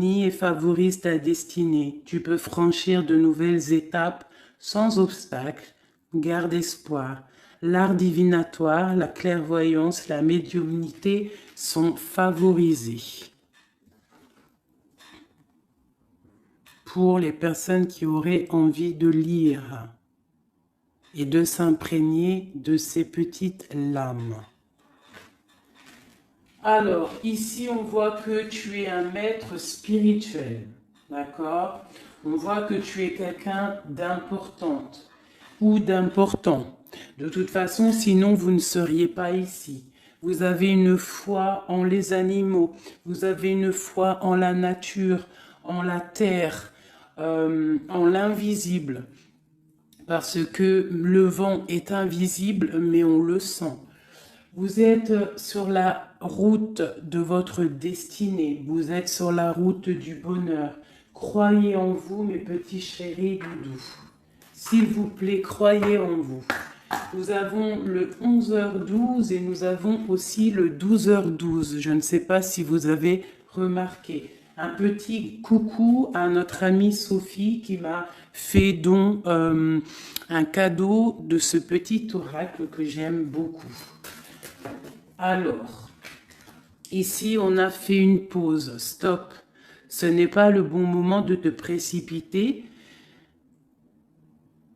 et favorise ta destinée. Tu peux franchir de nouvelles étapes sans obstacle. Garde espoir. L'art divinatoire, la clairvoyance, la médiumnité sont favorisés pour les personnes qui auraient envie de lire et de s'imprégner de ces petites lames. Alors, ici, on voit que tu es un maître spirituel, d'accord? On voit que tu es quelqu'un d'importante ou d'important. De toute façon, sinon, vous ne seriez pas ici. Vous avez une foi en les animaux, vous avez une foi en la nature, en la terre, en l'invisible. Parce que le vent est invisible, mais on le sent. Vous êtes sur la route de votre destinée. Vous êtes sur la route du bonheur. Croyez en vous, mes petits chéris doudous. S'il vous plaît, croyez en vous. Nous avons le 11h12 et nous avons aussi le 12h12. Je ne sais pas si vous avez remarqué. Un petit coucou à notre amie Sophie qui m'a fait don un cadeau de ce petit oracle que j'aime beaucoup. Alors, ici on a fait une pause, stop. Ce n'est pas le bon moment de te précipiter.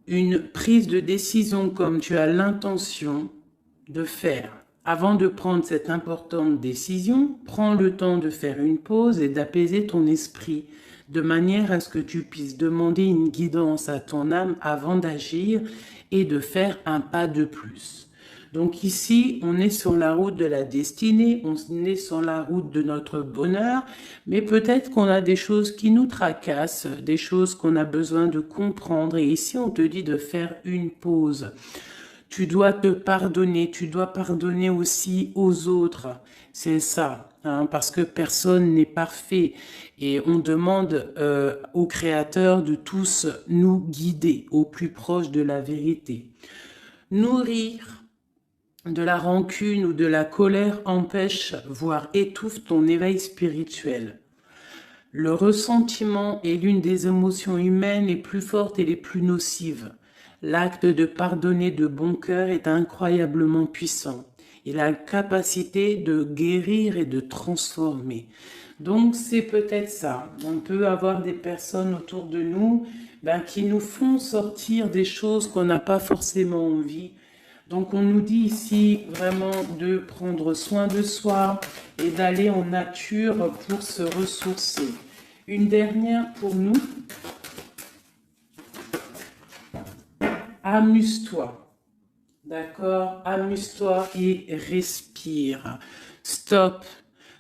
Une prise de décision comme tu as l'intention de faire. Avant de prendre cette importante décision, prends le temps de faire une pause et d'apaiser ton esprit, de manière à ce que tu puisses demander une guidance à ton âme avant d'agir et de faire un pas de plus. Donc ici, on est sur la route de la destinée, on est sur la route de notre bonheur, mais peut-être qu'on a des choses qui nous tracassent, des choses qu'on a besoin de comprendre. Et ici, on te dit de faire une pause. Tu dois te pardonner, tu dois pardonner aussi aux autres. C'est ça, hein, parce que personne n'est parfait. Et on demande au Créateur de tous nous guider au plus proche de la vérité. Nourrir de la rancune ou de la colère empêche, voire étouffe ton éveil spirituel. Le ressentiment est l'une des émotions humaines les plus fortes et les plus nocives. L'acte de pardonner de bon cœur est incroyablement puissant. Il a la capacité de guérir et de transformer. Donc c'est peut-être ça. On peut avoir des personnes autour de nous qui nous font sortir des choses qu'on n'a pas forcément envie. Donc on nous dit ici vraiment de prendre soin de soi et d'aller en nature pour se ressourcer. Une dernière pour nous. Amuse-toi. D'accord? Amuse-toi et respire. Stop.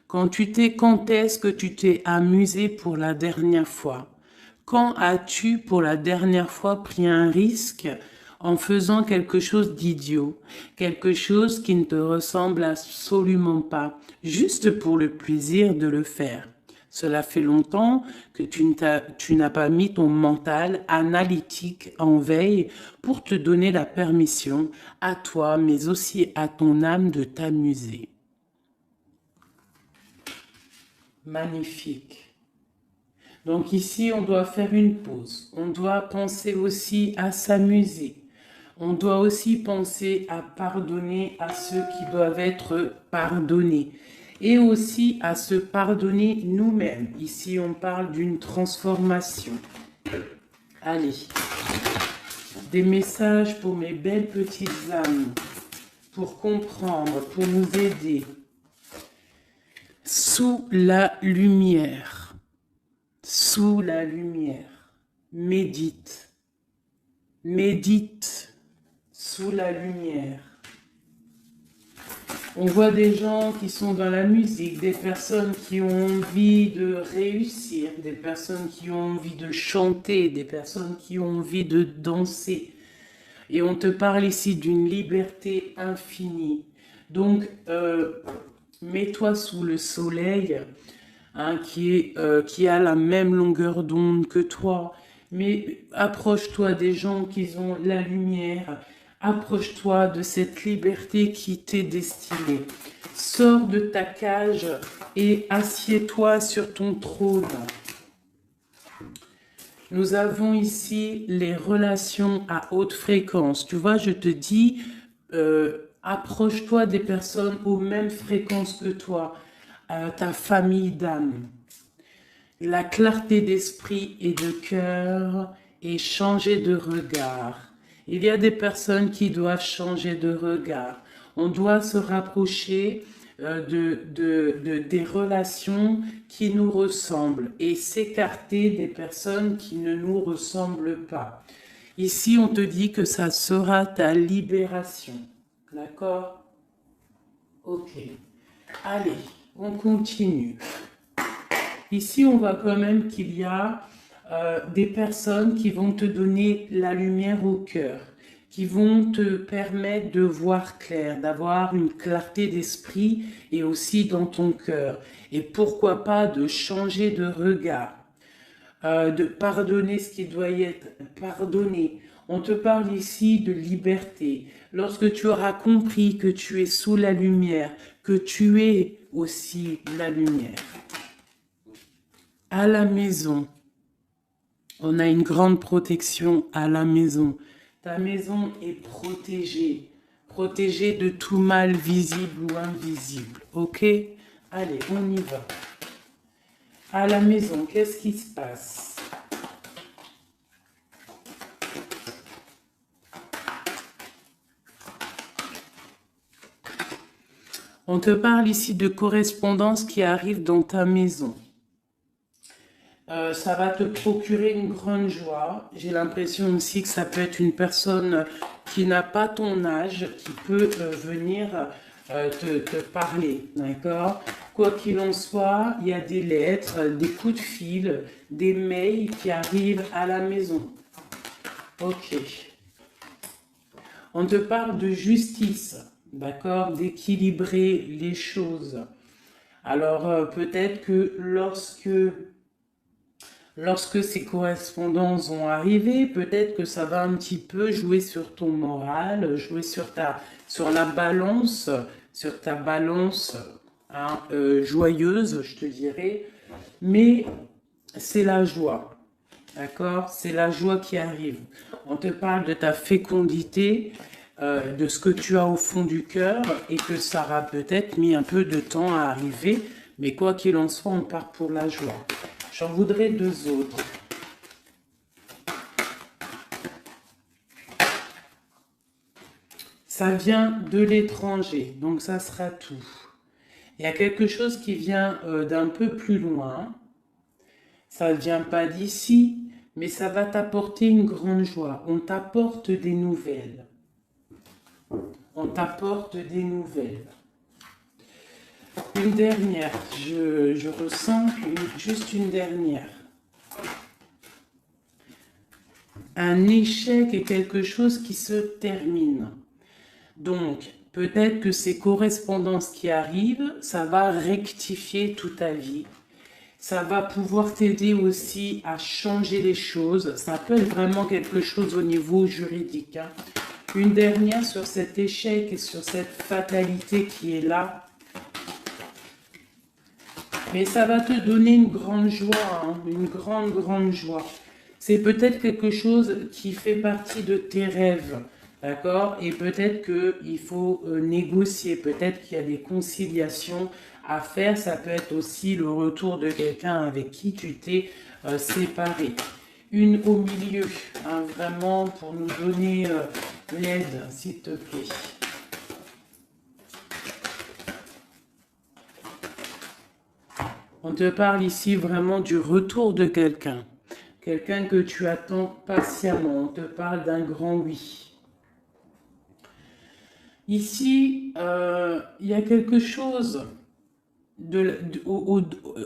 Quand est-ce que tu t'es amusé pour la dernière fois? Quand as-tu pour la dernière fois pris un risque en faisant quelque chose d'idiot, quelque chose qui ne te ressemble absolument pas, juste pour le plaisir de le faire? Cela fait longtemps que tu n'as pas mis ton mental analytique en veille pour te donner la permission à toi, mais aussi à ton âme de t'amuser. Magnifique. Donc ici, on doit faire une pause. On doit penser aussi à s'amuser. On doit aussi penser à pardonner à ceux qui doivent être pardonnés. Et aussi à se pardonner nous-mêmes. Ici, on parle d'une transformation. Allez. Des messages pour mes belles petites âmes. Pour comprendre, pour nous aider. Sous la lumière. Sous la lumière. Médite. Médite. Sous la lumière. On voit des gens qui sont dans la musique, des personnes qui ont envie de réussir, des personnes qui ont envie de chanter, des personnes qui ont envie de danser. Et on te parle ici d'une liberté infinie. Donc, mets-toi sous le soleil, hein, qui a la même longueur d'onde que toi. Mais approche-toi des gens qui ont la lumière. Approche-toi de cette liberté qui t'est destinée. Sors de ta cage et assieds-toi sur ton trône. Nous avons ici les relations à haute fréquence. Tu vois, je te dis, approche-toi des personnes aux mêmes fréquences que toi, ta famille d'âme. La clarté d'esprit et de cœur et changer de regard. Il y a des personnes qui doivent changer de regard. On doit se rapprocher des relations qui nous ressemblent et s'écarter des personnes qui ne nous ressemblent pas. Ici, on te dit que ça sera ta libération. D'accord? Ok. Allez, on continue. Ici, on voit quand même qu'il y a des personnes qui vont te donner la lumière au cœur, qui vont te permettre de voir clair, d'avoir une clarté d'esprit et aussi dans ton cœur. Et pourquoi pas de changer de regard, de pardonner ce qui doit être pardonné. On te parle ici de liberté. Lorsque tu auras compris que tu es sous la lumière, que tu es aussi la lumière. À la maison, on a une grande protection à la maison. Ta maison est protégée, protégée de tout mal visible ou invisible. Ok? Allez, on y va. À la maison, qu'est-ce qui se passe? On te parle ici de correspondance qui arrive dans ta maison. Ça va te procurer une grande joie. J'ai l'impression aussi que ça peut être une personne qui n'a pas ton âge, qui peut venir te parler, d'accord? Quoi qu'il en soit, il y a des lettres, des coups de fil, des mails qui arrivent à la maison. Ok. On te parle de justice, d'accord? D'équilibrer les choses. Alors, peut-être que lorsque ces correspondances vont arriver, peut-être que ça va un petit peu jouer sur ton moral, jouer sur la balance, sur ta balance hein, joyeuse, je te dirais. Mais c'est la joie, d'accord? C'est la joie qui arrive. On te parle de ta fécondité, de ce que tu as au fond du cœur et que ça aura peut-être mis un peu de temps à arriver. Mais quoi qu'il en soit, on part pour la joie. J'en voudrais deux autres. Ça vient de l'étranger, donc ça sera tout. Il y a quelque chose qui vient d'un peu plus loin. Ça ne vient pas d'ici, mais ça va t'apporter une grande joie. On t'apporte des nouvelles. On t'apporte des nouvelles. Une dernière, je ressens juste une dernière. Un échec est quelque chose qui se termine. Donc, peut-être que ces correspondances qui arrivent, ça va rectifier toute ta vie. Ça va pouvoir t'aider aussi à changer les choses. Ça peut être vraiment quelque chose au niveau juridique. Hein. Une dernière sur cet échec et sur cette fatalité qui est là. Mais ça va te donner une grande joie, hein, une grande joie. C'est peut-être quelque chose qui fait partie de tes rêves, d'accord? Et peut-être qu'il faut négocier, peut-être qu'il y a des conciliations à faire. Ça peut être aussi le retour de quelqu'un avec qui tu t'es séparé. Une au milieu, hein, vraiment pour nous donner l'aide, s'il te plaît. On te parle ici vraiment du retour de quelqu'un. Quelqu'un que tu attends patiemment. On te parle d'un grand oui. Ici, il y a quelque chose au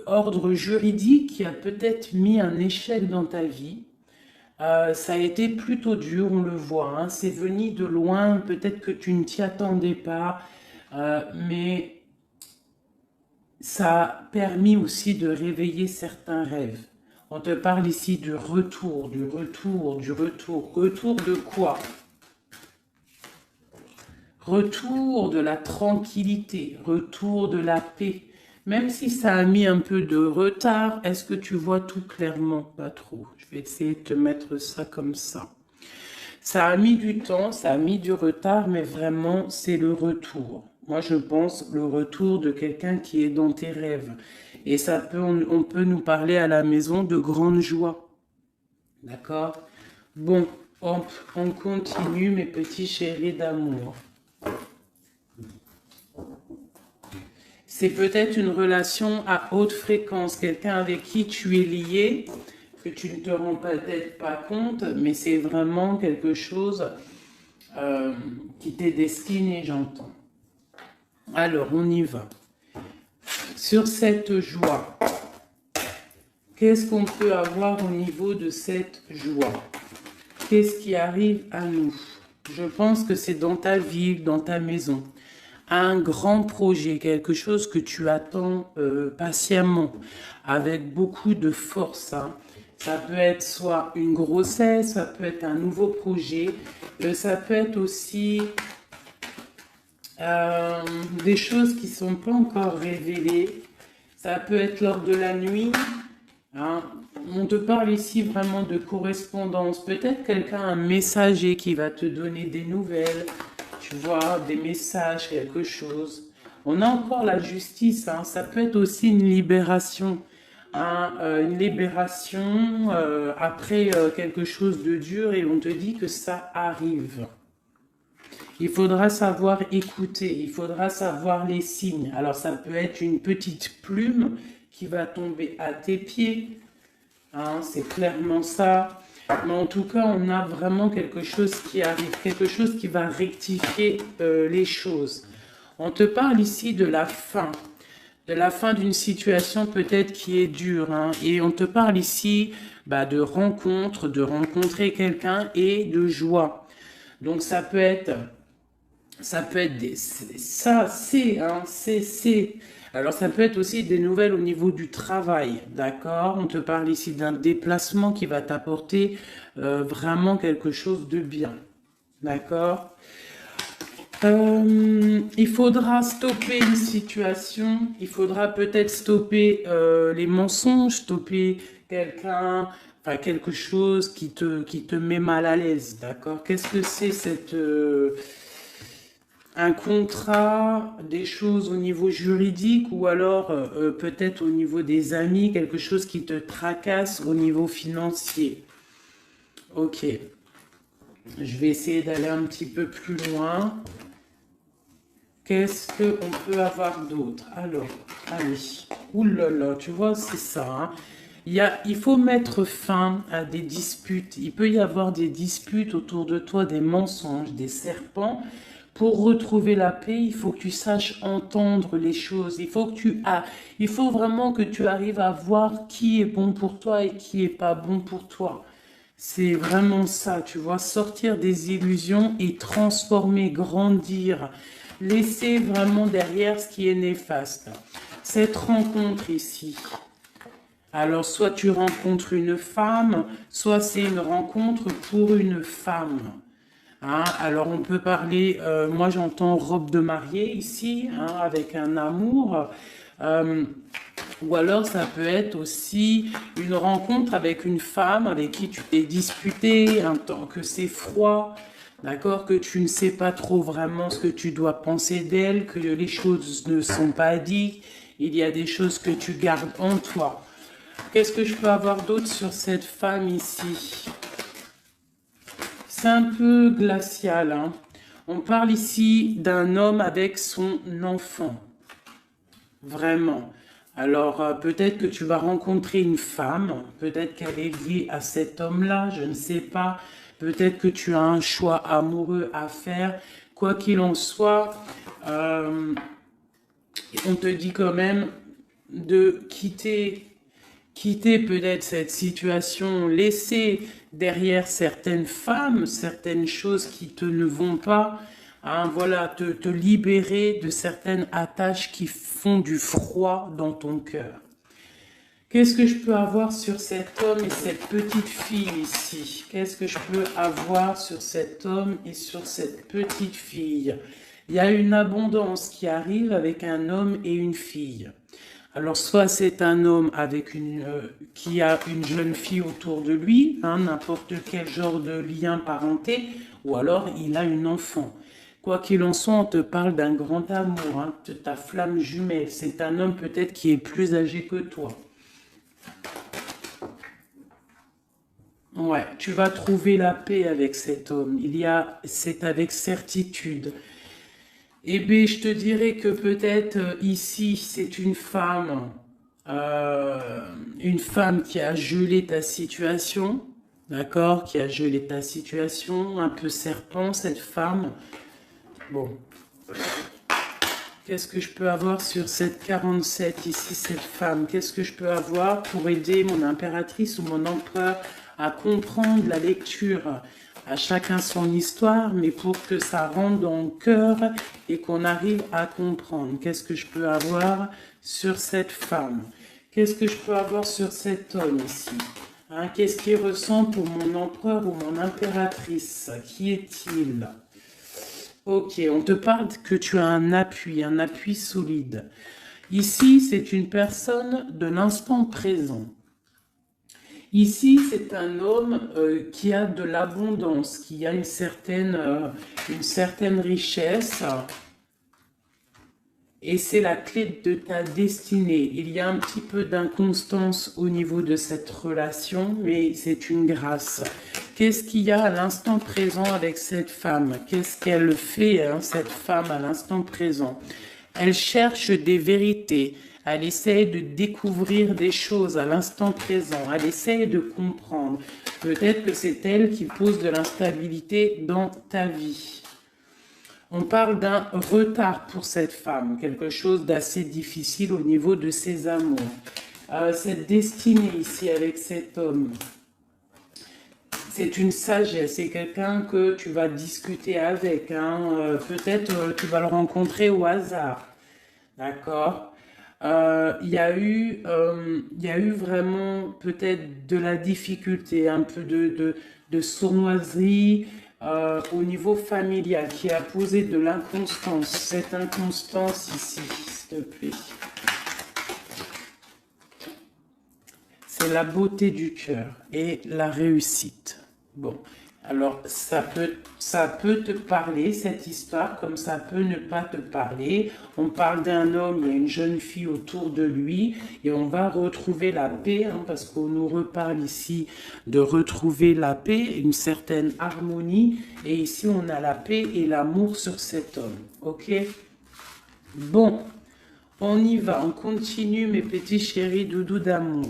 ordre juridique qui a peut-être mis un échec dans ta vie. Ça a été plutôt dur, on le voit. Hein. C'est venu de loin, peut-être que tu ne t'y attendais pas. Mais ça a permis aussi de réveiller certains rêves. On te parle ici du retour, du retour, du retour. Retour de quoi? Retour de la tranquillité, retour de la paix. Même si ça a mis un peu de retard, est-ce que tu vois tout clairement? Pas trop. Je vais essayer de te mettre ça comme ça. Ça a mis du temps, ça a mis du retard, mais vraiment, c'est le retour. Moi, je pense le retour de quelqu'un qui est dans tes rêves. Et ça peut, on peut nous parler à la maison de grande joie. D'accord? Bon, hop, on continue, mes petits chéris d'amour. C'est peut-être une relation à haute fréquence, quelqu'un avec qui tu es lié, que tu ne te rends peut-être pas compte, mais c'est vraiment quelque chose qui t'est destiné, j'entends. Alors, on y va. Sur cette joie, qu'est-ce qu'on peut avoir au niveau de cette joie? Qu'est-ce qui arrive à nous? Je pense que c'est dans ta ville, dans ta maison. Un grand projet, quelque chose que tu attends patiemment, avec beaucoup de force. Hein. Ça peut être soit une grossesse, ça peut être un nouveau projet, ça peut être aussi des choses qui ne sont pas encore révélées. Ça peut être lors de la nuit. Hein. On te parle ici vraiment de correspondance. Peut-être quelqu'un, un messager qui va te donner des nouvelles. Tu vois, des messages, quelque chose. On a encore la justice, hein. Ça peut être aussi une libération. Hein, une libération après quelque chose de dur et on te dit que ça arrive. Il faudra savoir écouter, il faudra savoir les signes. Alors ça peut être une petite plume qui va tomber à tes pieds. Hein, c'est clairement ça. Mais en tout cas, on a vraiment quelque chose qui arrive, quelque chose qui va rectifier les choses. On te parle ici de la fin d'une situation peut-être qui est dure. Hein, et on te parle ici de rencontre, de rencontrer quelqu'un et de joie. Donc ça peut être Alors, ça peut être aussi des nouvelles au niveau du travail, d'accord? On te parle ici d'un déplacement qui va t'apporter vraiment quelque chose de bien, d'accord? Il faudra stopper une situation, il faudra peut-être stopper les mensonges, stopper quelqu'un, enfin quelque chose qui te met mal à l'aise, d'accord? Qu'est-ce que c'est un contrat, des choses au niveau juridique ou alors peut-être au niveau des amis, quelque chose qui te tracasse au niveau financier. Ok, je vais essayer d'aller un petit peu plus loin. Qu'est-ce qu'on peut avoir d'autre? Alors, allez, oulala, tu vois, c'est ça. Hein. Il faut mettre fin à des disputes. Il peut y avoir des disputes autour de toi, des mensonges, des serpents. Pour retrouver la paix, il faut que tu saches entendre les choses. Il faut vraiment que tu arrives à voir qui est bon pour toi et qui est pas bon pour toi. C'est vraiment ça, tu vois, sortir des illusions et transformer, grandir, laisser vraiment derrière ce qui est néfaste. Cette rencontre ici. Alors, soit tu rencontres une femme, soit c'est une rencontre pour une femme. Hein, alors on peut parler, moi j'entends robe de mariée ici, hein, avec un amour, ou alors ça peut être aussi une rencontre avec une femme avec qui tu t'es disputé, un temps que c'est froid, d'accord, que tu ne sais pas trop vraiment ce que tu dois penser d'elle, que les choses ne sont pas dites, il y a des choses que tu gardes en toi. Qu'est-ce que je peux avoir d'autre sur cette femme ici ? C'est un peu glacial. Hein. On parle ici d'un homme avec son enfant. Vraiment. Alors, peut-être que tu vas rencontrer une femme. Peut-être qu'elle est liée à cet homme-là. Je ne sais pas. Peut-être que tu as un choix amoureux à faire. Quoi qu'il en soit, on te dit quand même de quitter peut-être cette situation, laisser derrière certaines femmes, certaines choses qui ne vont pas, hein, voilà, te libérer de certaines attaches qui font du froid dans ton cœur. Qu'est-ce que je peux avoir sur cet homme et cette petite fille ici? Qu'est-ce que je peux avoir sur cet homme et sur cette petite fille? Il y a une abondance qui arrive avec un homme et une fille. Alors, soit c'est un homme avec qui a une jeune fille autour de lui, hein, n'importe quel genre de lien parenté, ou alors il a une enfant. Quoi qu'il en soit, on te parle d'un grand amour, hein, de ta flamme jumelle. C'est un homme peut-être qui est plus âgé que toi. Ouais, tu vas trouver la paix avec cet homme. C'est avec certitude. Eh bien, je te dirais que peut-être ici, c'est une femme qui a gelé ta situation, d'accord, qui a gelé ta situation, un peu serpent, cette femme. Bon, qu'est-ce que je peux avoir sur cette 47 ici, cette femme? Qu'est-ce que je peux avoir pour aider mon impératrice ou mon empereur à comprendre la lecture? À chacun son histoire, mais pour que ça rentre dans le cœur et qu'on arrive à comprendre. Qu'est-ce que je peux avoir sur cette femme? Qu'est-ce que je peux avoir sur cet homme ici? Hein, qu'est-ce qu'il ressent pour mon empereur ou mon impératrice? Qui est-il? Ok, on te parle que tu as un appui solide. Ici, c'est une personne de l'instant présent. Ici, c'est un homme qui a de l'abondance, qui a une certaine richesse. Et c'est la clé de ta destinée. Il y a un petit peu d'inconstance au niveau de cette relation, mais c'est une grâce. Qu'est-ce qu'il y a à l'instant présent avec cette femme? Qu'est-ce qu'elle fait, hein, cette femme, à l'instant présent? Elle cherche des vérités. Elle essaie de découvrir des choses à l'instant présent. Elle essaie de comprendre. Peut-être que c'est elle qui pose de l'instabilité dans ta vie. On parle d'un retard pour cette femme, quelque chose d'assez difficile au niveau de ses amours. Cette destinée ici avec cet homme, c'est une sagesse, c'est quelqu'un que tu vas discuter avec. Hein. Peut-être tu vas le rencontrer au hasard, d'accord? Il y a eu vraiment peut-être de la difficulté, un peu de sournoiserie au niveau familial qui a posé de l'inconstance. Cette inconstance ici, s'il te plaît. C'est la beauté du cœur et la réussite. Bon, alors ça peut te parler, cette histoire, comme ça peut ne pas te parler. On parle d'un homme, il y a une jeune fille autour de lui, et on va retrouver la paix, hein, parce qu'on nous reparle ici de retrouver la paix, une certaine harmonie, et ici on a la paix et l'amour sur cet homme, ok? Bon, on y va, on continue mes petits chéris doudous d'amour.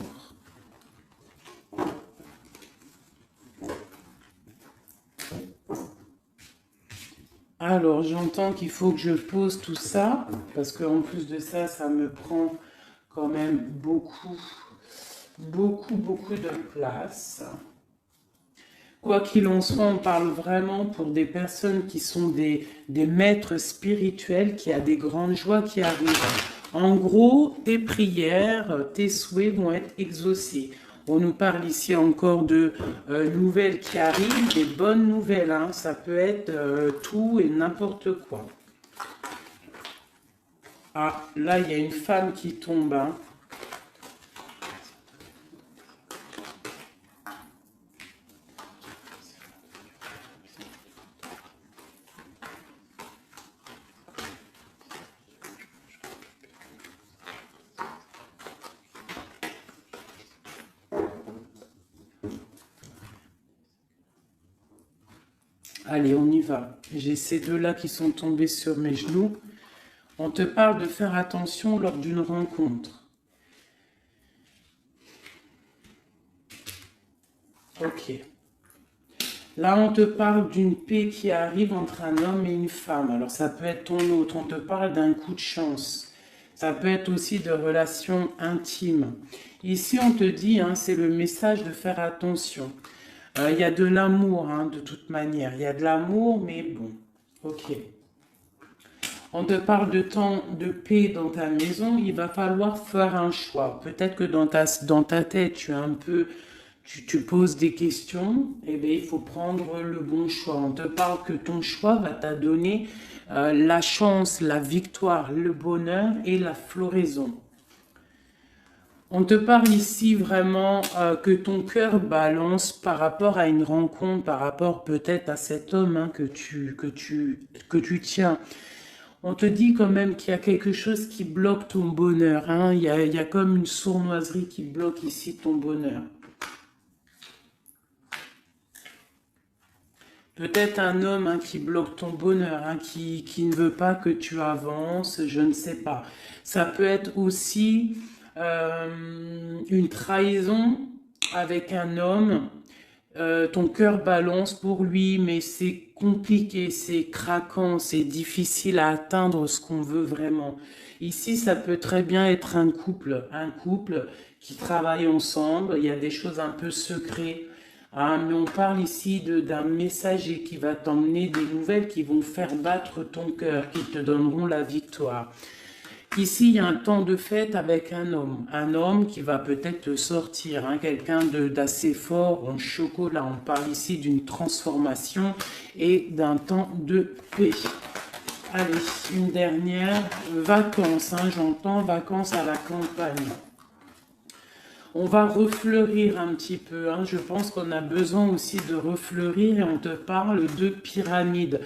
Alors, j'entends qu'il faut que je pose tout ça, parce qu'en plus de ça, ça me prend quand même beaucoup de place. Quoi qu'il en soit, on parle vraiment pour des personnes qui sont des maîtres spirituels, qui a des grandes joies qui arrivent. En gros, tes prières, tes souhaits vont être exaucés. On nous parle ici encore de nouvelles qui arrivent, des bonnes nouvelles. Hein. Ça peut être tout et n'importe quoi. Ah, là, il y a une femme qui tombe. Hein. Allez, on y va. J'ai ces deux-là qui sont tombés sur mes genoux. On te parle de faire attention lors d'une rencontre. Ok. Là, on te parle d'une paix qui arrive entre un homme et une femme. Alors, ça peut être ton autre. On te parle d'un coup de chance. Ça peut être aussi de relations intimes. Ici, on te dit, hein, c'est le message de faire attention. Il y a de l'amour, hein, de toute manière. Il y a de l'amour, mais bon. Ok. On te parle de temps de paix dans ta maison. Il va falloir faire un choix. Peut-être que dans ta tête, tu poses des questions, et bien, il faut prendre le bon choix. On te parle que ton choix va t'adonner la chance, la victoire, le bonheur et la floraison. On te parle ici vraiment que ton cœur balance par rapport à une rencontre, par rapport peut-être à cet homme hein, que tu tiens. On te dit quand même qu'il y a quelque chose qui bloque ton bonheur. Hein. Il y a comme une sournoiserie qui bloque ici ton bonheur. Peut-être un homme hein, qui bloque ton bonheur, hein, qui ne veut pas que tu avances, je ne sais pas. Ça peut être aussi une trahison avec un homme. Ton cœur balance pour lui, mais c'est compliqué, c'est craquant, c'est difficile à atteindre ce qu'on veut vraiment. Ici, ça peut très bien être un couple qui travaille ensemble. Il y a des choses un peu secrètes. Ah, mais on parle ici d'un messager qui va t'emmener des nouvelles qui vont faire battre ton cœur, qui te donneront la victoire. Ici, il y a un temps de fête avec un homme qui va peut-être te sortir, hein, quelqu'un d'assez fort en chocolat. On parle ici d'une transformation et d'un temps de paix. Allez, une dernière, vacances, hein, j'entends vacances à la campagne. On va refleurir un petit peu, hein. Je pense qu'on a besoin aussi de refleurir et on te parle de pyramide.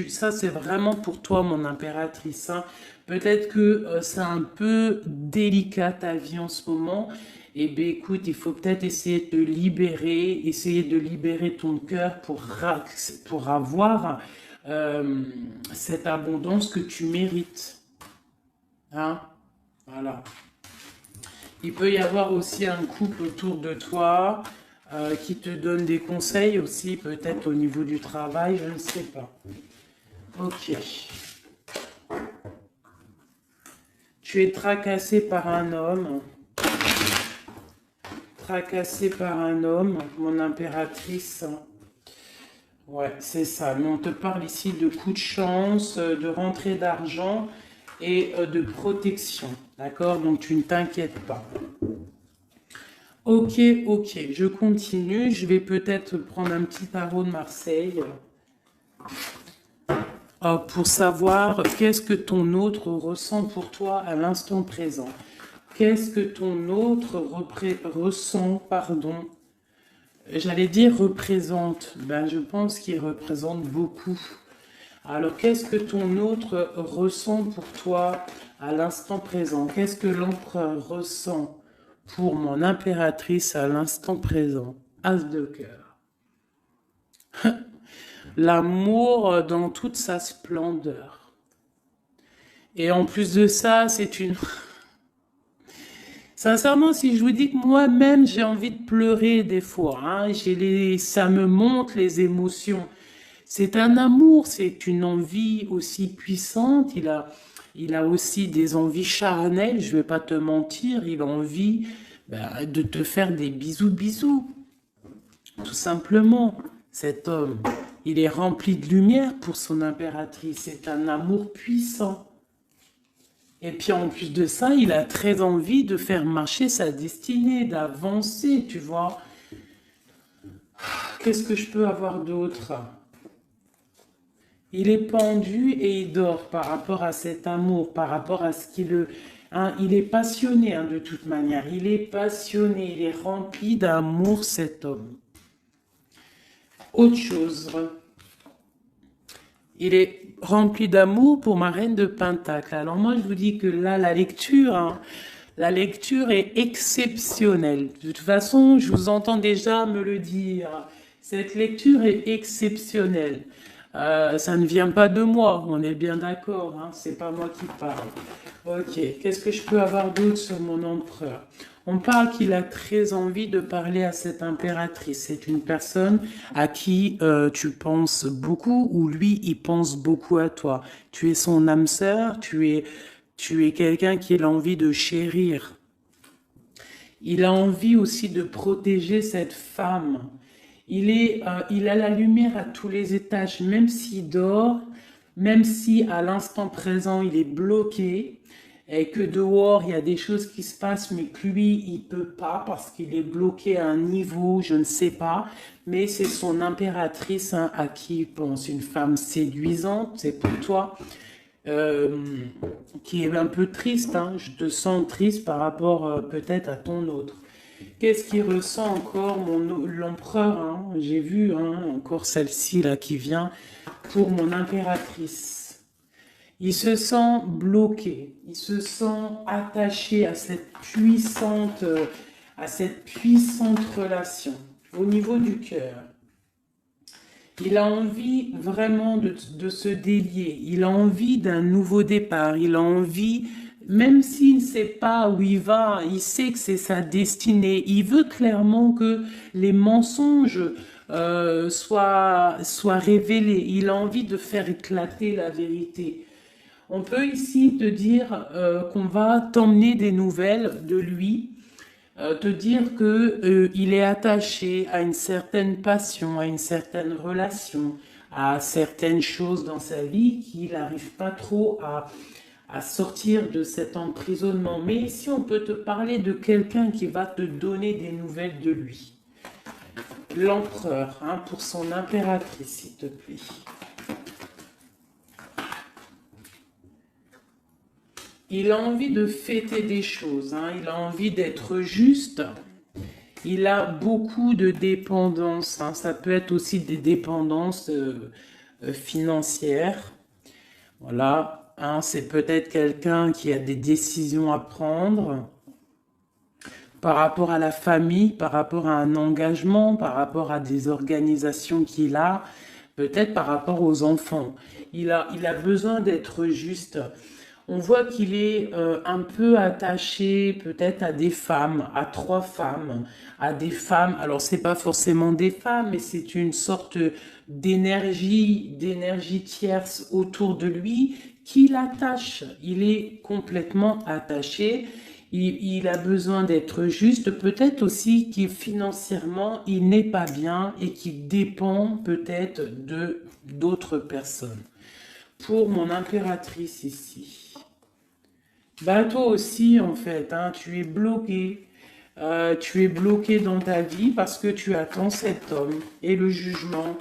Ça c'est vraiment pour toi mon impératrice, hein. Peut-être que c'est un peu délicat ta vie en ce moment. Eh bien écoute, il faut peut-être essayer de te libérer, essayer de libérer ton cœur pour avoir cette abondance que tu mérites. Hein? Voilà. Il peut y avoir aussi un couple autour de toi qui te donne des conseils aussi, peut-être au niveau du travail, je ne sais pas. Ok. Tu es tracassé par un homme. Tracassé par un homme, mon impératrice. Ouais, c'est ça. Mais on te parle ici de coups de chance, de rentrée d'argent et de protection. D'accord? Donc tu ne t'inquiètes pas. Ok, je continue. Je vais peut-être prendre un petit tarot de Marseille pour savoir qu'est-ce que ton autre ressent pour toi à l'instant présent. Qu'est-ce que ton autre ressent, pardon. J'allais dire représente. Ben, je pense qu'il représente beaucoup. Alors, qu'est-ce que ton autre ressent pour toi à l'instant présent? Qu'est-ce que l'empereur ressent pour mon impératrice à l'instant présent? As de cœur. L'amour dans toute sa splendeur. Et en plus de ça, c'est une... Sincèrement, si je vous dis que moi-même, j'ai envie de pleurer des fois, hein, ça me monte les émotions. C'est un amour, c'est une envie aussi puissante. Il a aussi des envies charnelles, je vais pas te mentir. Il a envie de te faire des bisous. Tout simplement, cet homme, il est rempli de lumière pour son impératrice. C'est un amour puissant. Et puis en plus de ça, il a très envie de faire marcher sa destinée, d'avancer, tu vois. Qu'est-ce que je peux avoir d'autre? Il est pendu et il dort par rapport à cet amour, par rapport à ce qu'il... Hein, il est passionné hein, de toute manière. Il est passionné, il est rempli d'amour cet homme. Autre chose. Il est rempli d'amour pour ma reine de Pentacle. Alors moi, je vous dis que là, la lecture est exceptionnelle. De toute façon, je vous entends déjà me le dire. Cette lecture est exceptionnelle. Ça ne vient pas de moi, on est bien d'accord, hein, c'est pas moi qui parle. Ok, qu'est-ce que je peux avoir d'autre sur mon empereur? On parle qu'il a très envie de parler à cette impératrice. C'est une personne à qui tu penses beaucoup ou lui, il pense beaucoup à toi. Tu es son âme sœur, tu es quelqu'un qui a envie de chérir. Il a envie aussi de protéger cette femme. Il a la lumière à tous les étages, même s'il dort, même si à l'instant présent il est bloqué, et que dehors, il y a des choses qui se passent, mais que lui, il peut pas parce qu'il est bloqué à un niveau, je ne sais pas. Mais c'est son impératrice hein, à qui il pense. Une femme séduisante, c'est pour toi, euh, qui est un peu triste. Hein. Je te sens triste par rapport peut-être à ton autre. Qu'est-ce qu'il ressent encore l'empereur hein. J'ai vu hein, encore celle-ci là qui vient pour mon impératrice. Il se sent bloqué, il se sent attaché à cette puissante relation au niveau du cœur. Il a envie vraiment de se délier, il a envie d'un nouveau départ, il a envie, même s'il ne sait pas où il va, il sait que c'est sa destinée, il veut clairement que les mensonges soient révélés, il a envie de faire éclater la vérité. On peut ici te dire qu'on va t'emmener des nouvelles de lui, te dire que il est attaché à une certaine passion, à une certaine relation, à certaines choses dans sa vie qu'il n'arrive pas trop à sortir de cet emprisonnement. Mais ici, on peut te parler de quelqu'un qui va te donner des nouvelles de lui. L'empereur, hein, pour son impératrice, s'il te plaît. Il a envie de fêter des choses, hein, il a envie d'être juste. Il a beaucoup de dépendances, hein, ça peut être aussi des dépendances financières. Voilà, hein, c'est peut-être quelqu'un qui a des décisions à prendre par rapport à la famille, par rapport à un engagement, par rapport à des organisations qu'il a, peut-être par rapport aux enfants. Il a besoin d'être juste. On voit qu'il est un peu attaché peut-être à des femmes, à 3 femmes, à des femmes. Alors c'est pas forcément des femmes, mais c'est une sorte d'énergie tierce autour de lui qui l'attache. Il est complètement attaché. Il a besoin d'être juste. Peut-être aussi qu'il financièrement il n'est pas bien et qu'il dépend peut-être de d'autres personnes. Pour mon impératrice ici. Bah toi aussi en fait, hein, tu es bloqué. Tu es bloqué dans ta vie parce que tu attends cet homme et le jugement.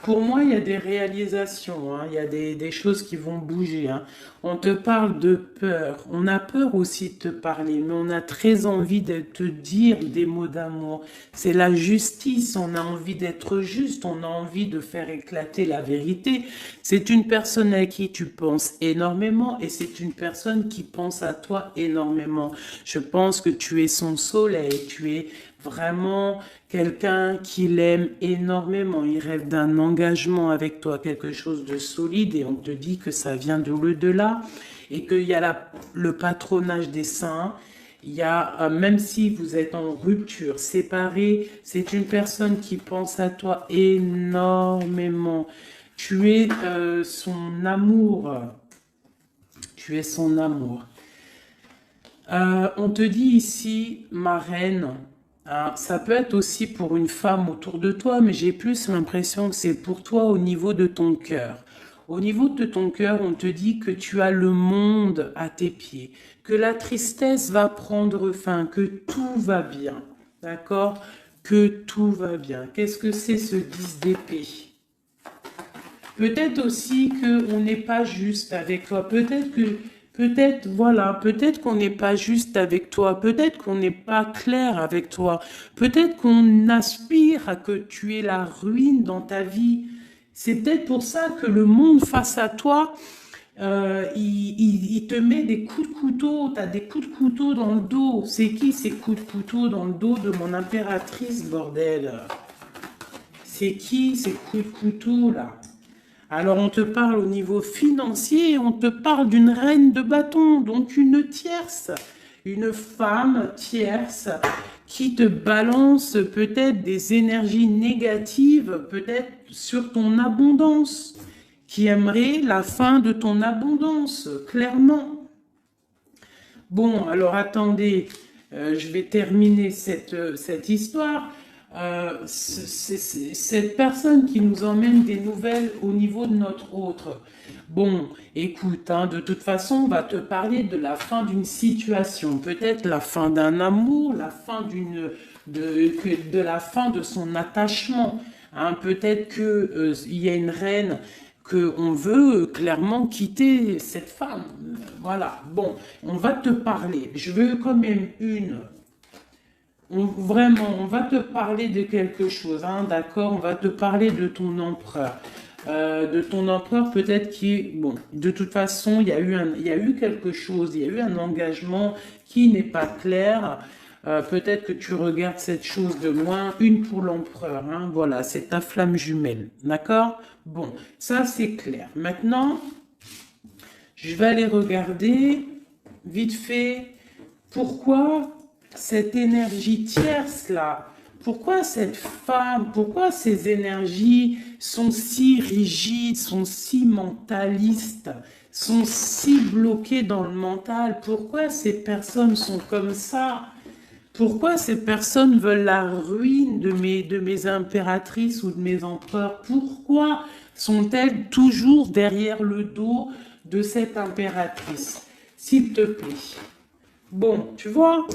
Pour moi, il y a des réalisations, hein, il y a des choses qui vont bouger. Hein. On te parle de peur. On a peur aussi de te parler, mais on a très envie de te dire des mots d'amour. C'est la justice. On a envie d'être juste. On a envie de faire éclater la vérité. C'est une personne à qui tu penses énormément et c'est une personne qui pense à toi énormément. Je pense que tu es son soleil. Tu es vraiment quelqu'un qui l'aime énormément. Il rêve d'un engagement avec toi, quelque chose de solide, et on te dit que ça vient de l'au-delà et qu'il y a le patronage des saints. Il y a, même si vous êtes en rupture, séparés, c'est une personne qui pense à toi énormément. Tu es son amour. Tu es son amour. On te dit ici, ma reine, hein, ça peut être aussi pour une femme autour de toi, mais j'ai plus l'impression que c'est pour toi au niveau de ton cœur. Au niveau de ton cœur, on te dit que tu as le monde à tes pieds, que la tristesse va prendre fin, que tout va bien, d'accord? Que tout va bien. Qu'est-ce que c'est ce 10 d'épée? Peut-être aussi qu'on n'est pas juste avec toi, peut-être qu'on n'est pas juste avec toi, peut-être qu'on n'est pas clair avec toi, peut-être qu'on aspire à que tu aies la ruine dans ta vie. C'est peut-être pour ça que le monde face à toi, il te met des coups de couteau, tu as des coups de couteau dans le dos. C'est qui ces coups de couteau dans le dos de mon impératrice, bordel? C'est qui ces coups de couteau là? Alors on te parle au niveau financier, on te parle d'une reine de bâton, donc une tierce, une femme tierce qui te balance peut-être des énergies négatives, peut-être sur ton abondance, qui aimerait la fin de ton abondance, clairement. Bon, alors attendez, je vais terminer cette histoire. cette personne qui nous emmène des nouvelles au niveau de notre autre. Bon, écoute, hein, de toute façon, on va te parler de la fin d'une situation, peut-être la fin d'un amour, la fin de la fin de son attachement. Hein, peut-être que il y a une reine que on veut clairement quitter cette femme. Voilà. Bon, on va te parler. Je veux quand même vraiment, on va te parler de quelque chose, hein, d'accord? On va te parler de ton empereur. De ton empereur peut-être qui, bon, de toute façon, il y a eu quelque chose, il y a eu un engagement qui n'est pas clair. Peut-être que tu regardes cette chose de loin, une pour l'empereur, hein, voilà, c'est ta flamme jumelle, d'accord? Bon, ça c'est clair. Maintenant, je vais aller regarder vite fait pourquoi cette énergie tierce là, pourquoi cette femme, pourquoi ces énergies sont si rigides, sont si mentalistes, sont si bloquées dans le mental, pourquoi ces personnes sont comme ça? Pourquoi ces personnes veulent la ruine de mes impératrices ou de mes empereurs? Pourquoi sont-elles toujours derrière le dos de cette impératrice? S'il te plaît. Bon, tu vois,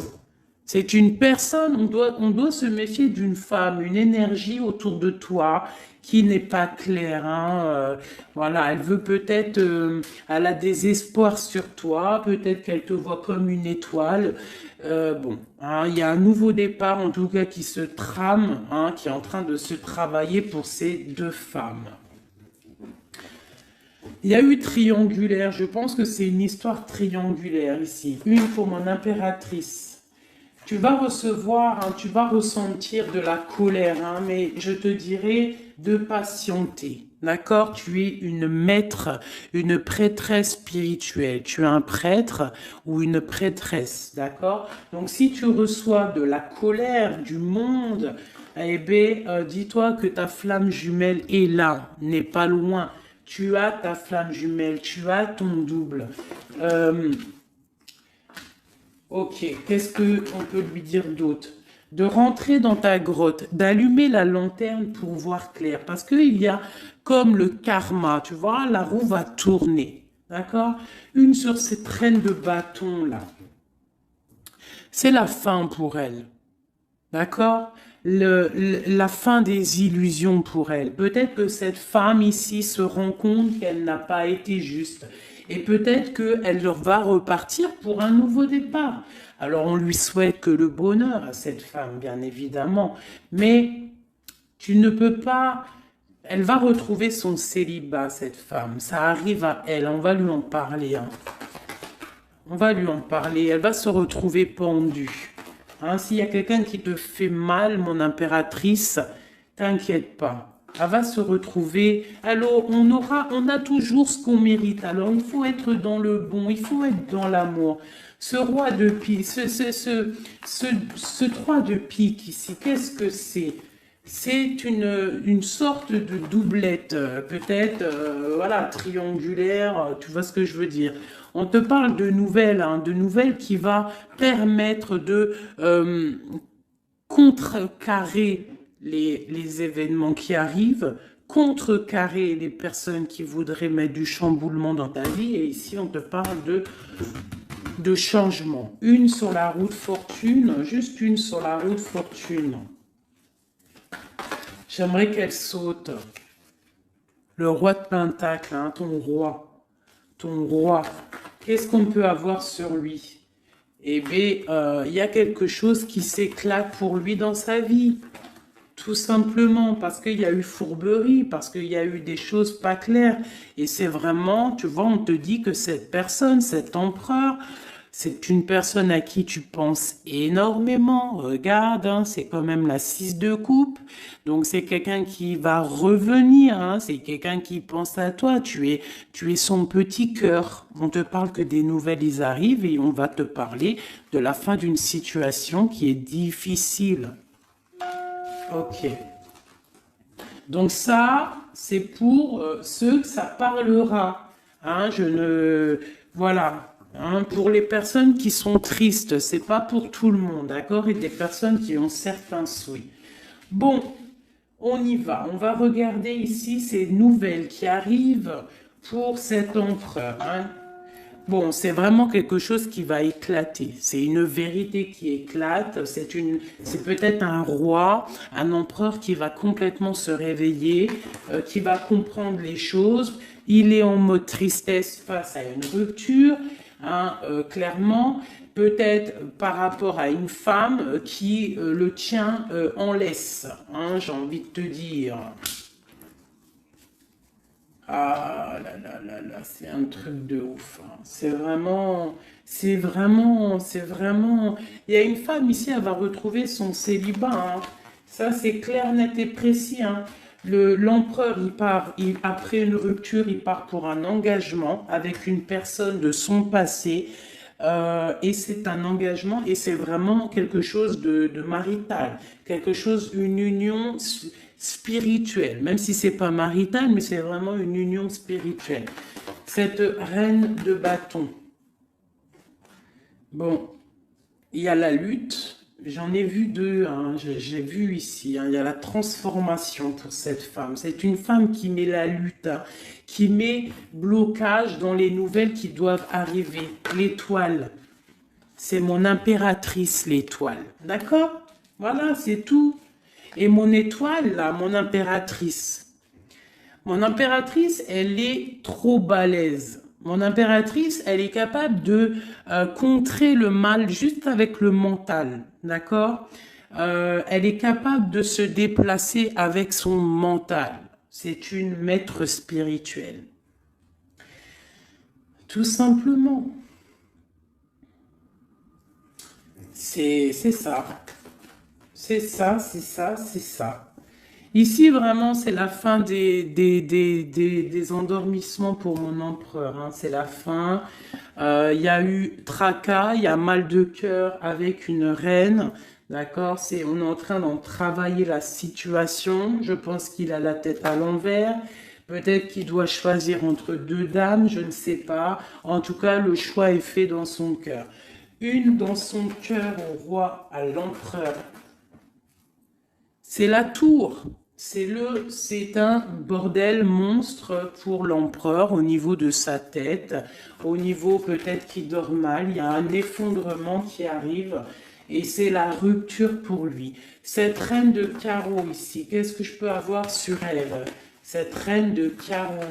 c'est une personne, on doit se méfier d'une femme, une énergie autour de toi qui n'est pas claire. Hein, voilà, elle veut peut-être, elle a des espoirs sur toi, peut-être qu'elle te voit comme une étoile. Bon, hein, il y a un nouveau départ en tout cas qui se trame, hein, qui est en train de se travailler pour ces deux femmes. Il y a eu triangulaire, je pense que c'est une histoire triangulaire ici. Une pour mon impératrice. Tu vas recevoir, hein, tu vas ressentir de la colère, hein, mais je te dirais de patienter. D'accord? Tu es une maître, une prêtresse spirituelle. Tu es un prêtre ou une prêtresse. D'accord? Donc si tu reçois de la colère du monde, eh bien, dis-toi que ta flamme jumelle est là, n'est pas loin. Tu as ta flamme jumelle, tu as ton double. Ok, qu'est-ce qu'on peut lui dire d'autre? De rentrer dans ta grotte, d'allumer la lanterne pour voir clair. Parce qu'il y a comme le karma, tu vois, la roue va tourner. D'accord? Une sur ces traînes de bâton là. C'est la fin pour elle. D'accord? La fin des illusions pour elle. Peut-être que cette femme ici se rend compte qu'elle n'a pas été juste. Et peut-être qu'elle va repartir pour un nouveau départ. Alors on lui souhaite que le bonheur à cette femme, bien évidemment. Mais tu ne peux pas... Elle va retrouver son célibat, cette femme. Ça arrive à elle. On va lui en parler. Hein. On va lui en parler. Elle va se retrouver pendue. Hein, s'il y a quelqu'un qui te fait mal, mon impératrice, t'inquiète pas. Elle va se retrouver. Alors, on a toujours ce qu'on mérite. Alors, il faut être dans le bon, il faut être dans l'amour. Ce roi de pique, ce 3 de pique ici, qu'est-ce que c'est? C'est une sorte de doublette, peut-être, voilà, triangulaire, tu vois ce que je veux dire. On te parle de nouvelles, hein, de nouvelles qui va permettre de contrecarrer les événements qui arrivent, contrecarrer les personnes qui voudraient mettre du chamboulement dans ta vie. Et ici, on te parle de changement. Une sur la route fortune, juste une sur la route fortune. J'aimerais qu'elle saute. Le roi de Pentacle, hein, ton roi. Ton roi. Qu'est-ce qu'on peut avoir sur lui? Eh bien, il y a quelque chose qui s'éclate pour lui dans sa vie. Tout simplement parce qu'il y a eu fourberie, parce qu'il y a eu des choses pas claires. Et c'est vraiment, tu vois, on te dit que cette personne, cet empereur, c'est une personne à qui tu penses énormément. Regarde, hein, c'est quand même la 6 de coupe. Donc c'est quelqu'un qui va revenir. Hein, c'est quelqu'un qui pense à toi. Tu es son petit cœur. On te parle que des nouvelles, ils arrivent et on va te parler de la fin d'une situation qui est difficile. Ok. Donc ça, c'est pour ceux que ça parlera. Hein, voilà. Hein, pour les personnes qui sont tristes, c'est pas pour tout le monde, d'accord? Et des personnes qui ont certains souhaits. Bon, on y va. On va regarder ici ces nouvelles qui arrivent pour cet empereur, hein. Bon, c'est vraiment quelque chose qui va éclater. C'est une vérité qui éclate. C'est peut-être un roi, un empereur qui va complètement se réveiller, qui va comprendre les choses. Il est en mode tristesse face à une rupture, hein, clairement. Peut-être par rapport à une femme qui le tient en laisse, hein, j'ai envie de te dire. Ah là là là là, c'est un truc de ouf, hein. C'est vraiment. Il y a une femme ici, elle va retrouver son célibat, hein. Ça, c'est clair, net et précis, hein. L'empereur, après une rupture, il part pour un engagement avec une personne de son passé. Et c'est un engagement et c'est vraiment quelque chose de marital, quelque chose, une union spirituelle, même si c'est pas marital, mais c'est vraiment une union spirituelle. Cette reine de bâton. Bon, il y a la lutte. J'en ai vu deux, hein, j'ai vu ici, hein, il y a la transformation pour cette femme. C'est une femme qui met la lutte, hein, qui met blocage dans les nouvelles qui doivent arriver. L'étoile, c'est mon impératrice, l'étoile. D'accord? Voilà, c'est tout. Et mon étoile, là, mon impératrice, elle est trop balèze. Mon impératrice, elle est capable de contrer le mal juste avec le mental, d'accord? Elle est capable de se déplacer avec son mental. C'est une maître spirituelle. Tout simplement. C'est ça. C'est ça, c'est ça, c'est ça. Ici, vraiment, c'est la fin des endormissements pour mon empereur, hein. C'est la fin. Il y a eu tracas, il y a mal de cœur avec une reine. D'accord? On est en train d'en travailler la situation. Je pense qu'il a la tête à l'envers. Peut-être qu'il doit choisir entre deux dames, je ne sais pas. En tout cas, le choix est fait dans son cœur. Une dans son cœur au roi, à l'empereur. C'est la tour. C'est un bordel monstre pour l'empereur au niveau de sa tête, au niveau peut-être qu'il dort mal, il y a un effondrement qui arrive et c'est la rupture pour lui. Cette reine de carreau ici, qu'est-ce que je peux avoir sur elle? Cette reine de carreau,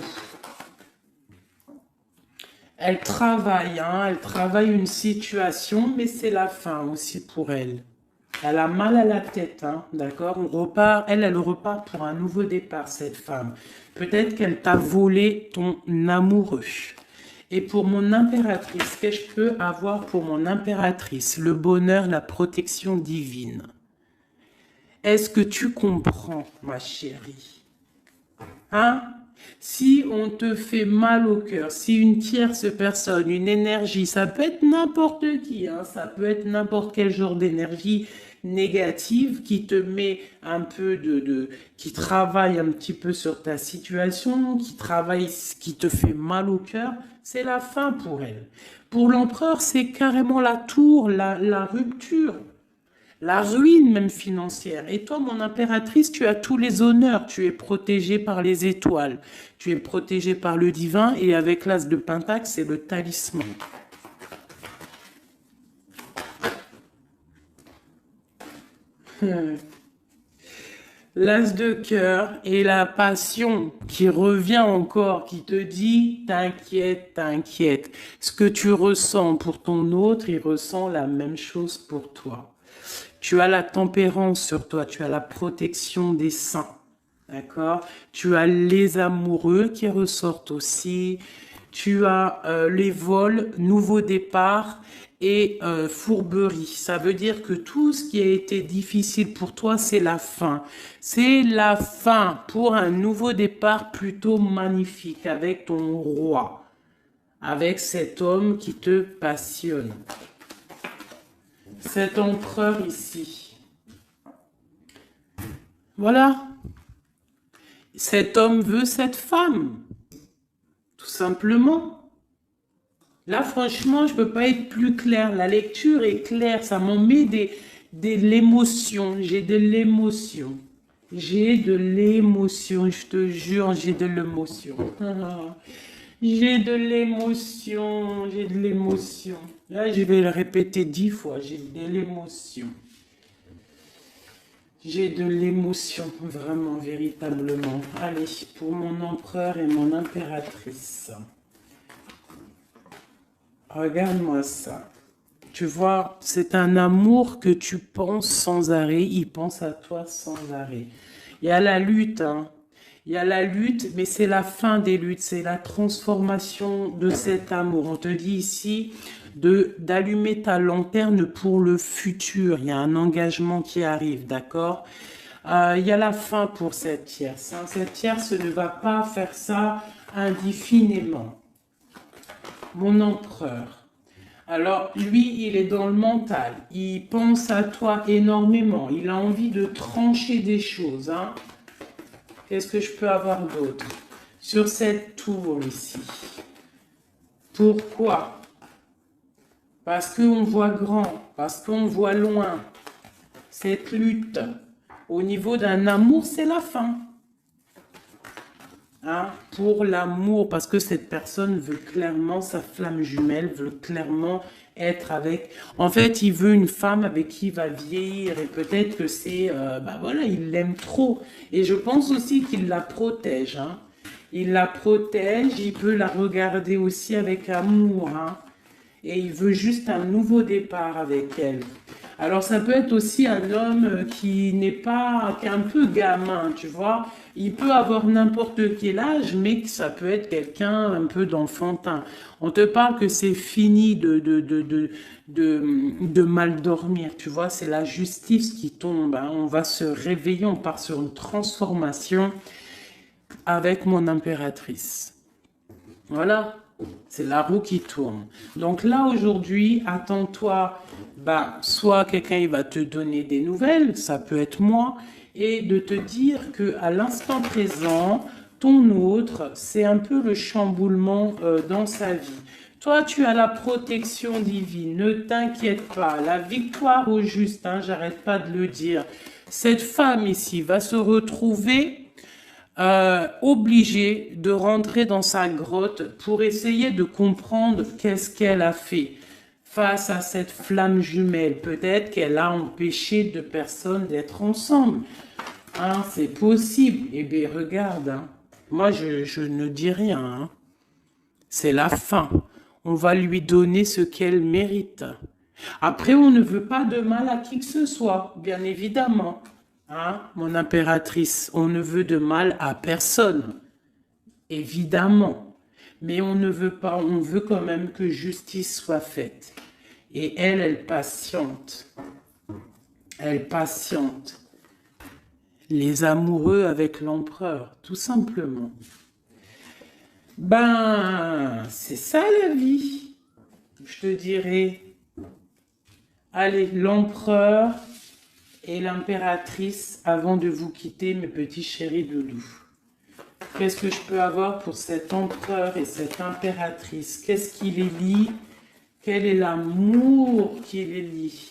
elle travaille, hein, elle travaille une situation, mais c'est la fin aussi pour elle. Elle a mal à la tête, hein, d'accord? On repart, elle repart pour un nouveau départ, cette femme. Peut-être qu'elle t'a volé ton amoureux. Et pour mon impératrice, qu'est-ce que je peux avoir pour mon impératrice? Le bonheur, la protection divine. Est-ce que tu comprends, ma chérie? Hein? Si on te fait mal au cœur, si une tierce personne, une énergie, ça peut être n'importe qui, hein, ça peut être n'importe quel genre d'énergie négative qui te met un peu qui travaille un petit peu sur ta situation, qui te fait mal au cœur, c'est la fin pour elle. Pour l'empereur, c'est carrément la tour, la rupture. La ruine même financière. Et toi, mon impératrice, tu as tous les honneurs. Tu es protégée par les étoiles. Tu es protégée par le divin. Et avec l'as de Pentacle, c'est le talisman. L'as de cœur et la passion qui revient encore, qui te dit, t'inquiète, t'inquiète. Ce que tu ressens pour ton autre, il ressent la même chose pour toi. Tu as la tempérance sur toi, tu as la protection des saints, d'accord? Tu as les amoureux qui ressortent aussi, tu as les vols, nouveau départ et fourberie. Ça veut dire que tout ce qui a été difficile pour toi, c'est la fin. C'est la fin pour un nouveau départ plutôt magnifique avec ton roi, avec cet homme qui te passionne. Cet empereur ici. Voilà. Cet homme veut cette femme. Tout simplement. Là, franchement, je ne peux pas être plus clair. La lecture est claire. Ça m'en met de l'émotion. J'ai de l'émotion. J'ai de l'émotion, je te jure, j'ai de l'émotion. J'ai de l'émotion, j'ai de l'émotion. Là, je vais le répéter 10 fois, j'ai de l'émotion. J'ai de l'émotion, vraiment, véritablement. Allez, pour mon empereur et mon impératrice. Regarde-moi ça. Tu vois, c'est un amour que tu penses sans arrêt, il pense à toi sans arrêt. Il y a la lutte, hein. Il y a la lutte, mais c'est la fin des luttes, c'est la transformation de cet amour. On te dit ici d'allumer ta lanterne pour le futur. Il y a un engagement qui arrive, d'accord? Il y a la fin pour cette tierce, hein. Cette tierce ne va pas faire ça indéfiniment. Mon empereur. Alors, lui, il est dans le mental. Il pense à toi énormément. Il a envie de trancher des choses, hein. Qu'est-ce que je peux avoir d'autre? Sur cette tour ici. Pourquoi? Parce qu'on voit grand, parce qu'on voit loin. Cette lutte, au niveau d'un amour, c'est la fin. Hein, pour l'amour, parce que cette personne veut clairement, sa flamme jumelle veut clairement être avec... En fait, il veut une femme avec qui il va vieillir et peut-être que c'est... bah voilà, il l'aime trop. Et je pense aussi qu'il la protège. Hein. Il la protège, il peut la regarder aussi avec amour. Hein. Et il veut juste un nouveau départ avec elle. Alors ça peut être aussi un homme qui n'est pas, qui est un peu gamin, tu vois. Il peut avoir n'importe quel âge, mais que ça peut être quelqu'un un peu d'enfantin. On te parle que c'est fini de mal dormir, tu vois. C'est la justice qui tombe. Hein. On va se réveiller, on part sur une transformation avec mon impératrice. Voilà. C'est la roue qui tourne. Donc là, aujourd'hui, attends-toi, bah, soit quelqu'un il va te donner des nouvelles, ça peut être moi, et de te dire que à l'instant présent, ton autre, c'est un peu le chamboulement dans sa vie. Toi, tu as la protection divine, ne t'inquiète pas, la victoire au juste, hein, j'arrête pas de le dire. Cette femme ici va se retrouver obligée de rentrer dans sa grotte pour essayer de comprendre qu'est-ce qu'elle a fait face à cette flamme jumelle. Peut-être qu'elle a empêché deux personnes d'être ensemble. Hein, c'est possible. Eh bien, regarde, hein. Moi, je ne dis rien. Hein. C'est la fin. On va lui donner ce qu'elle mérite. Après, on ne veut pas de mal à qui que ce soit, bien évidemment. Hein, mon impératrice, on ne veut de mal à personne, évidemment. Mais on ne veut pas, on veut quand même que justice soit faite. Et elle patiente. Elle patiente. Les amoureux avec l'empereur, tout simplement. Ben, c'est ça la vie. Je te dirais. Allez, l'empereur et l'impératrice avant de vous quitter, mes petits chéris doudous. Qu'est-ce que je peux avoir pour cet empereur et cette impératrice? Qu'est-ce qui les lie? Quel est l'amour qui les lie?